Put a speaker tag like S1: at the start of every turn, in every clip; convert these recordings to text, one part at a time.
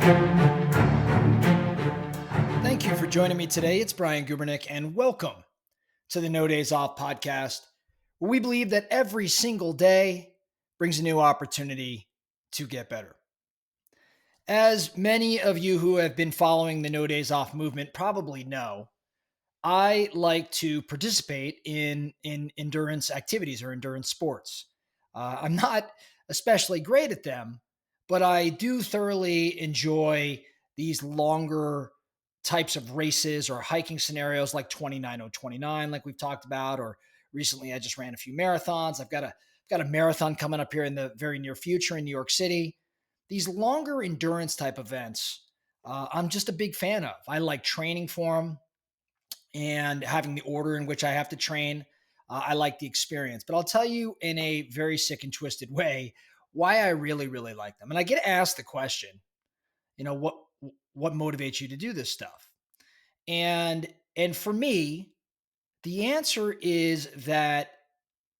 S1: Thank you for joining me today. It's Brian Gubernick, and welcome to the No Days Off podcast, where we believe that every single day brings a new opportunity to get better. As many of you who have been following the No Days Off movement probably know, I like to participate in endurance activities or endurance sports. I'm not especially great at them, but I do thoroughly enjoy these longer types of races or hiking scenarios like 29029, like we've talked about, or recently I just ran a few marathons. I've got a marathon coming up here in the very near future in New York City. These longer endurance type events, I'm just a big fan of. I like training for them and having the order in which I have to train. I like the experience, but I'll tell you in a very sick and twisted way why I really, really like them. And I get asked the question, what motivates you to do this stuff? And and for me, the answer is that,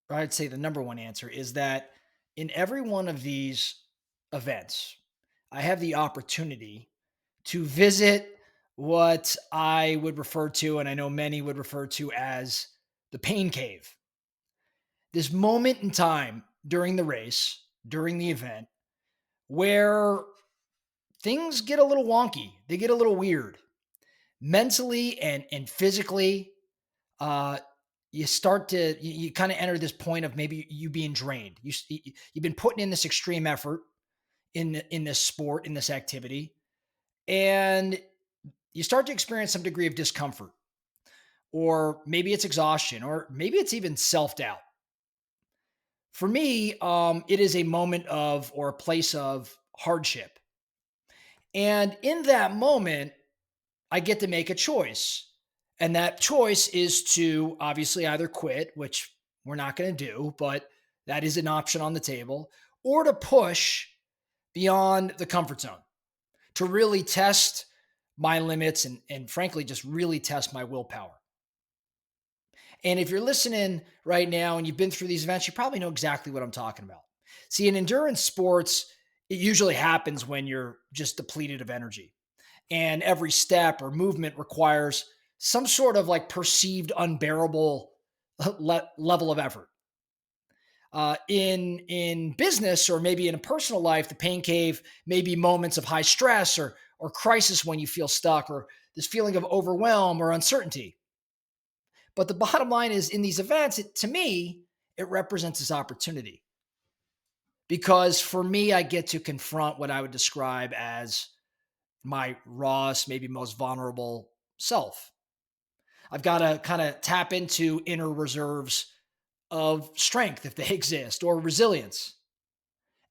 S1: or I'd say the number one answer is that in every one of these events, I have the opportunity to visit what I would refer to, and I know many would refer to as the pain cave. This moment in time during the race, during the event, where things get a little wonky, they get a little weird mentally and physically. Uh, you start to you kind of enter this point of maybe you being drained. You've been putting in this extreme effort in this sport, in this activity, and you start to experience some degree of discomfort, or maybe it's exhaustion, or maybe it's even self doubt. For me, it is a moment of or a place of hardship. And in that moment, I get to make a choice. And that choice is to obviously either quit, which we're not going to do, but that is an option on the table, or to push beyond the comfort zone, to really test my limits and frankly, just really test my willpower. And if you're listening right now and you've been through these events, you probably know exactly what I'm talking about. See, in endurance sports, it usually happens when you're just depleted of energy. And every step or movement requires some sort of like perceived unbearable level of effort. In business or maybe in a personal life, the pain cave may be moments of high stress or crisis when you feel stuck or this feeling of overwhelm or uncertainty. But the bottom line is in these events, to me, it represents this opportunity because for me, I get to confront what I would describe as my rawest, maybe most vulnerable self. I've got to kind of tap into inner reserves of strength if they exist or resilience.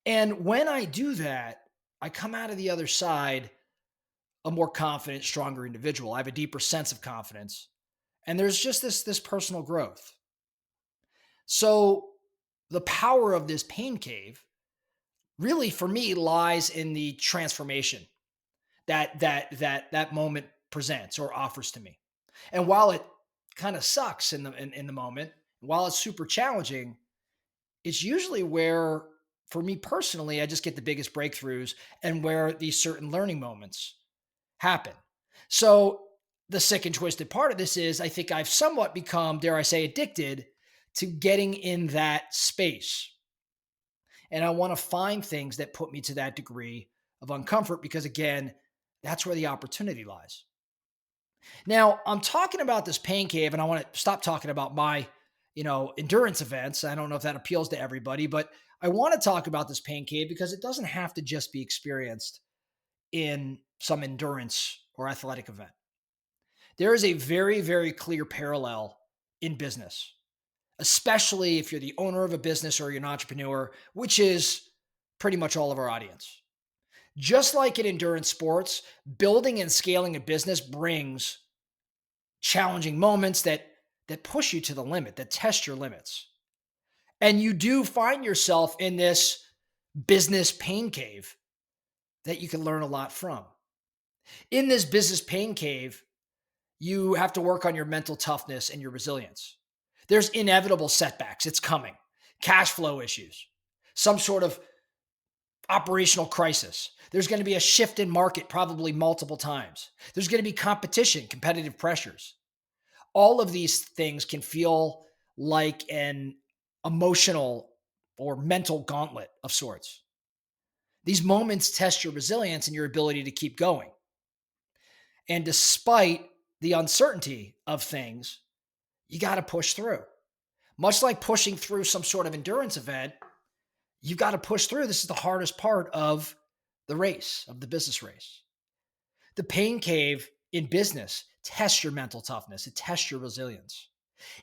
S1: And when I do that, I come out of the other side a more confident, stronger individual. I have a deeper sense of confidence. And there's just this personal growth. So the power of this pain cave really for me lies in the transformation that moment presents or offers to me. And while it kind of sucks in the moment, while it's super challenging, it's usually where for me personally I just get the biggest breakthroughs and where these certain learning moments happen. So the sick and twisted part of this is I think I've somewhat become, dare I say, addicted to getting in that space. And I want to find things that put me to that degree of uncomfort because, again, that's where the opportunity lies. Now, I'm talking about this pain cave, and I want to stop talking about my, endurance events. I don't know if that appeals to everybody, but I want to talk about this pain cave because it doesn't have to just be experienced in some endurance or athletic event. There is a very, very clear parallel in business, especially if you're the owner of a business or you're an entrepreneur, which is pretty much all of our audience. Just like in endurance sports, building and scaling a business brings challenging moments that push you to the limit, that test your limits. And you do find yourself in this business pain cave that you can learn a lot from. In this business pain cave, you have to work on your mental toughness and your resilience. There's inevitable setbacks. It's coming. Cash flow issues, some sort of operational crisis. There's going to be a shift in market probably multiple times. There's going to be competition, competitive pressures. All of these things can feel like an emotional or mental gauntlet of sorts. These moments test your resilience and your ability to keep going. And despite the uncertainty of things, you got to push through. Much like pushing through some sort of endurance event, you got to push through. This is the hardest part of the race, of the business race. The pain cave in business tests your mental toughness, it tests your resilience.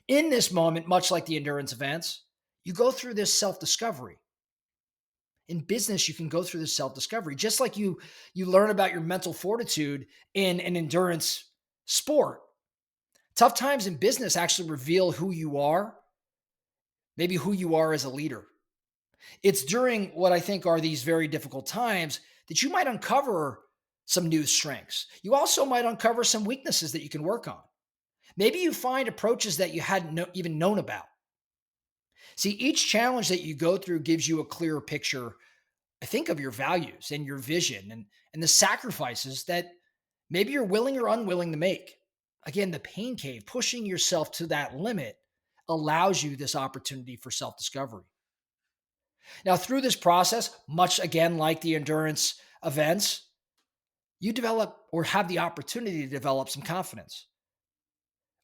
S1: In this moment, much like the endurance events, you go through this self discovery. In business, you can go through this self discovery, just like you learn about your mental fortitude in an endurance sport. Tough times in business actually reveal who you are, maybe who you are as a leader. It's during what I think are these very difficult times that you might uncover some new strengths. You also might uncover some weaknesses that you can work on. Maybe you find approaches that you hadn't even known about. See, each challenge that you go through gives you a clearer picture, I think, of your values and your vision and the sacrifices that maybe you're willing or unwilling to make. Again, the pain cave, pushing yourself to that limit, allows you this opportunity for self discovery. Now, through this process, much again like the endurance events, you develop or have the opportunity to develop some confidence.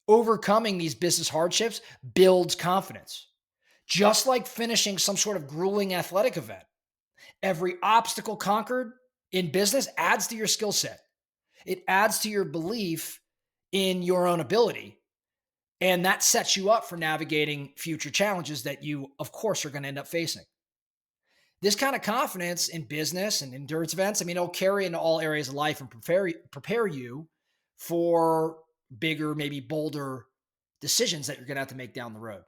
S1: Overcoming these business hardships builds confidence. Just like finishing some sort of grueling athletic event, every obstacle conquered in business adds to your skill set. It adds to your belief in your own ability. And that sets you up for navigating future challenges that you, of course, are going to end up facing. This kind of confidence in business and endurance events, I mean, it'll carry into all areas of life and prepare you for bigger, maybe bolder decisions that you're going to have to make down the road.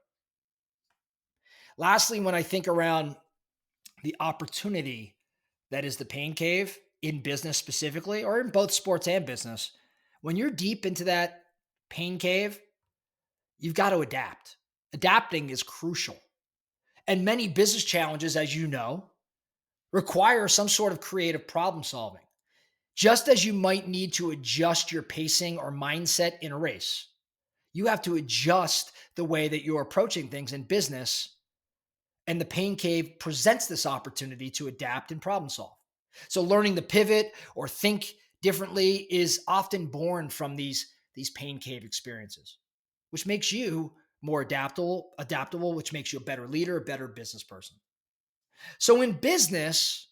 S1: Lastly, when I think around the opportunity that is the pain cave in business specifically, or in both sports and business, when you're deep into that pain cave, you've got to adapt. Adapting is crucial. And many business challenges, as you know, require some sort of creative problem solving. Just as you might need to adjust your pacing or mindset in a race, you have to adjust the way that you're approaching things in business. And the pain cave presents this opportunity to adapt and problem solve. So learning to pivot or think differently is often born from these pain cave experiences, which makes you more adaptable, which makes you a better leader, a better business person. So in business,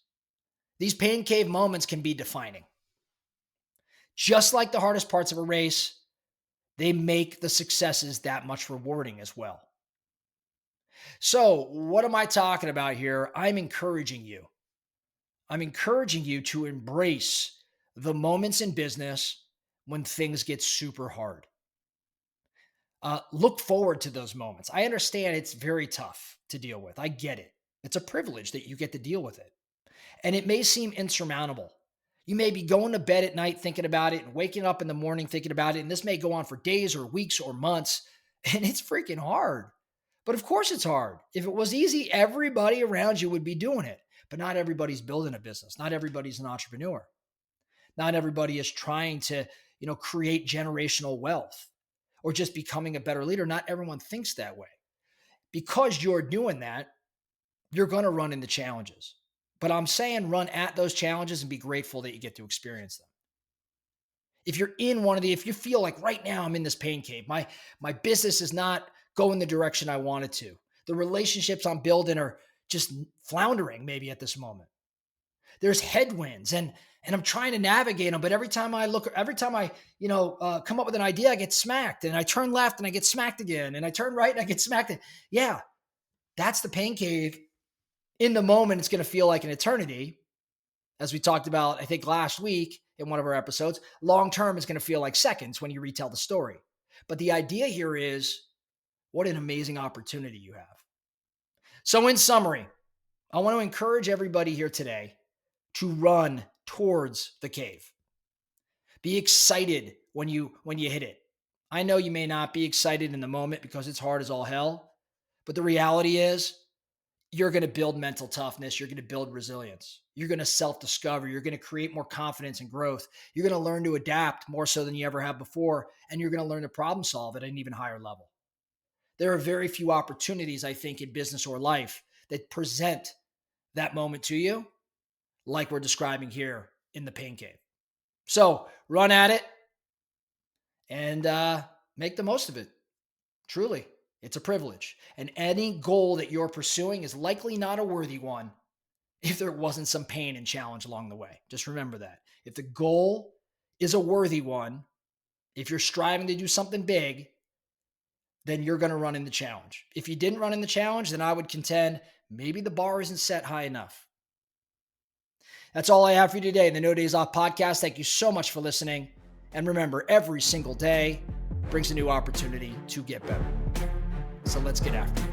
S1: these pain cave moments can be defining. Just like the hardest parts of a race, they make the successes that much rewarding as well. So, what am I talking about here? I'm encouraging you. I'm encouraging you to embrace the moments in business when things get super hard. Look forward to those moments. I understand it's very tough to deal with. I get it. It's a privilege that you get to deal with it. And it may seem insurmountable. You may be going to bed at night thinking about it and waking up in the morning thinking about it. And this may go on for days or weeks or months. And it's freaking hard. But of course it's hard. If it was easy, everybody around you would be doing it. But not everybody's building a business. Not everybody's an entrepreneur. Not everybody is trying to, create generational wealth or just becoming a better leader. Not everyone thinks that way. Because you're doing that, you're going to run into challenges. But I'm saying run at those challenges and be grateful that you get to experience them. If you're in if you feel like right now I'm in this pain cave, my business is not going the direction I want it to. The relationships I'm building are just floundering maybe at this moment. There's headwinds and I'm trying to navigate them, but every time I come up with an idea, I get smacked, and I turn left and I get smacked again, and I turn right and I get smacked. Yeah, that's the pain cave. In the moment, it's going to feel like an eternity. As we talked about, I think last week in one of our episodes, long term is going to feel like seconds when you retell the story. But the idea here is what an amazing opportunity you have. So in summary, I want to encourage everybody here today to run towards the cave. Be excited when you hit it. I know you may not be excited in the moment because it's hard as all hell, but the reality is you're going to build mental toughness. You're going to build resilience. You're going to self-discover. You're going to create more confidence and growth. You're going to learn to adapt more so than you ever have before. And you're going to learn to problem solve at an even higher level. There are very few opportunities, I think, in business or life that present that moment to you like we're describing here in the pain cave. So run at it and make the most of it. Truly, it's a privilege. And any goal that you're pursuing is likely not a worthy one if there wasn't some pain and challenge along the way. Just remember that. If the goal is a worthy one, if you're striving to do something big, then you're going to run in the challenge. If you didn't run in the challenge, then I would contend maybe the bar isn't set high enough. That's all I have for you today in the No Days Off podcast. Thank you so much for listening. And remember, every single day brings a new opportunity to get better. So let's get after it.